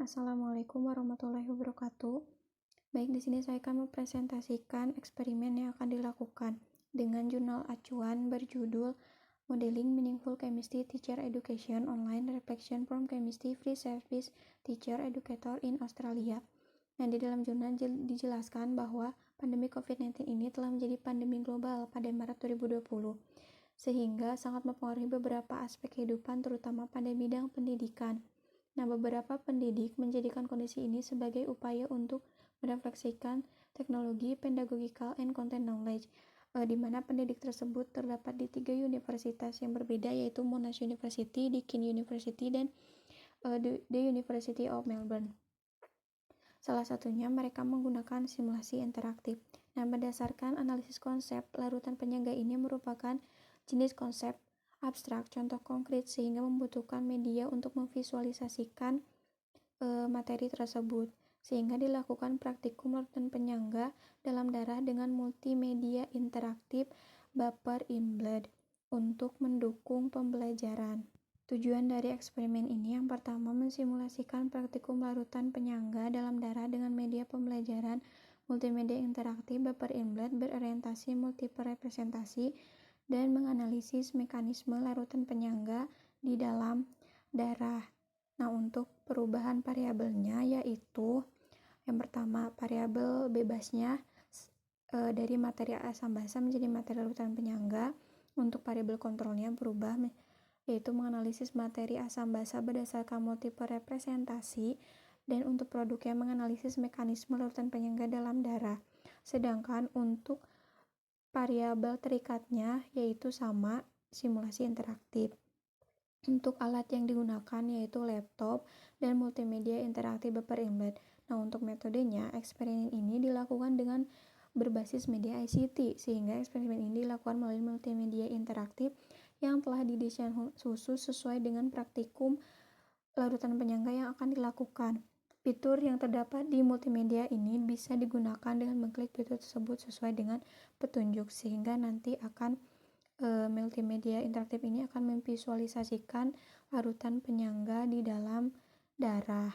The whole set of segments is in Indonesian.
Assalamualaikum warahmatullahi wabarakatuh. Baik, di sini saya akan mempresentasikan eksperimen yang akan dilakukan dengan jurnal acuan berjudul Modeling Meaningful Chemistry Teacher Education Online Reflection from Chemistry Free Service Teacher Educator in Australia. Nah, di dalam jurnal dijelaskan bahwa pandemi COVID-19 ini telah menjadi pandemi global pada Maret 2020, sehingga sangat mempengaruhi beberapa aspek kehidupan, terutama pada bidang pendidikan. Nah, beberapa pendidik menjadikan kondisi ini sebagai upaya untuk merefleksikan teknologi pedagogical and content knowledge, di mana pendidik tersebut terdapat di 3 universitas yang berbeda, yaitu Monash University, Deakin University, dan The University of Melbourne. Salah satunya mereka menggunakan simulasi interaktif. Nah, berdasarkan analisis konsep, larutan penyangga ini merupakan jenis konsep abstrak contoh konkret sehingga membutuhkan media untuk memvisualisasikan materi tersebut, sehingga dilakukan praktikum larutan penyangga dalam darah dengan multimedia interaktif Vapor in Blood untuk mendukung pembelajaran. Tujuan dari eksperimen ini yang pertama mensimulasikan praktikum larutan penyangga dalam darah dengan media pembelajaran multimedia interaktif Vapor in Blood berorientasi multiple representasi dan menganalisis mekanisme larutan penyangga di dalam darah. Nah, untuk perubahan variabelnya yaitu yang pertama variabel bebasnya dari materi asam basa menjadi materi larutan penyangga. Untuk variabel kontrolnya berubah yaitu menganalisis materi asam basa berdasarkan multiple representasi, dan untuk produknya menganalisis mekanisme larutan penyangga dalam darah. Sedangkan untuk variabel terikatnya yaitu sama simulasi interaktif. Untuk alat yang digunakan yaitu laptop dan multimedia interaktif Vapor in Blood. Nah, untuk metodenya, eksperimen ini dilakukan dengan berbasis media ICT, sehingga eksperimen ini dilakukan melalui multimedia interaktif yang telah didesain khusus sesuai dengan praktikum larutan penyangga yang akan dilakukan. Fitur yang terdapat di multimedia ini bisa digunakan dengan mengklik fitur tersebut sesuai dengan petunjuk, sehingga nanti akan multimedia interaktif ini akan memvisualisasikan larutan penyangga di dalam darah.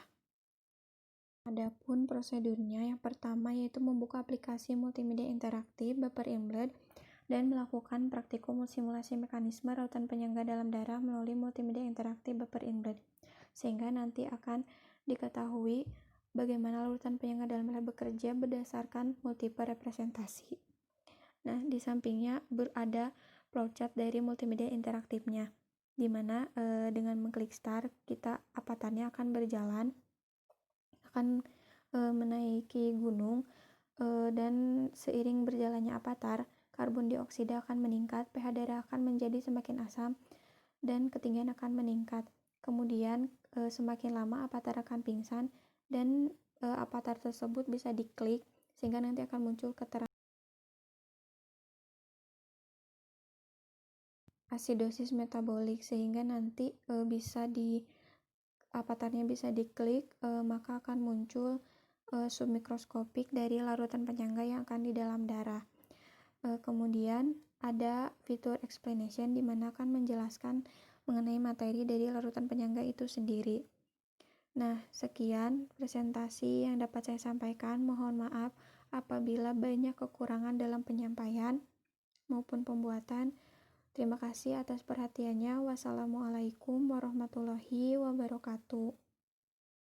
Adapun prosedurnya, yang pertama yaitu membuka aplikasi multimedia interaktif Vapor in Blood dan melakukan praktikum simulasi mekanisme larutan penyangga dalam darah melalui multimedia interaktif Vapor in Blood, sehingga nanti akan diketahui bagaimana larutan penyangga dalam darah bekerja berdasarkan multiple representasi. Nah, di sampingnya berada flowchart dari multimedia interaktifnya, di mana dengan mengklik start, avatarnya akan berjalan, akan menaiki gunung, dan seiring berjalannya avatar, karbon dioksida akan meningkat, pH darah akan menjadi semakin asam, dan ketinggian akan meningkat. Kemudian semakin lama avatar akan pingsan, dan avatar tersebut bisa diklik sehingga nanti akan muncul keterangan asidosis metabolik, sehingga nanti avatarnya bisa diklik, maka akan muncul submikroskopik dari larutan penyangga yang akan di dalam darah. Kemudian ada fitur explanation di mana akan menjelaskan mengenai materi dari larutan penyangga itu sendiri. Nah, sekian presentasi yang dapat saya sampaikan. Mohon maaf apabila banyak kekurangan dalam penyampaian maupun pembuatan. Terima kasih atas perhatiannya. Wassalamualaikum warahmatullahi wabarakatuh.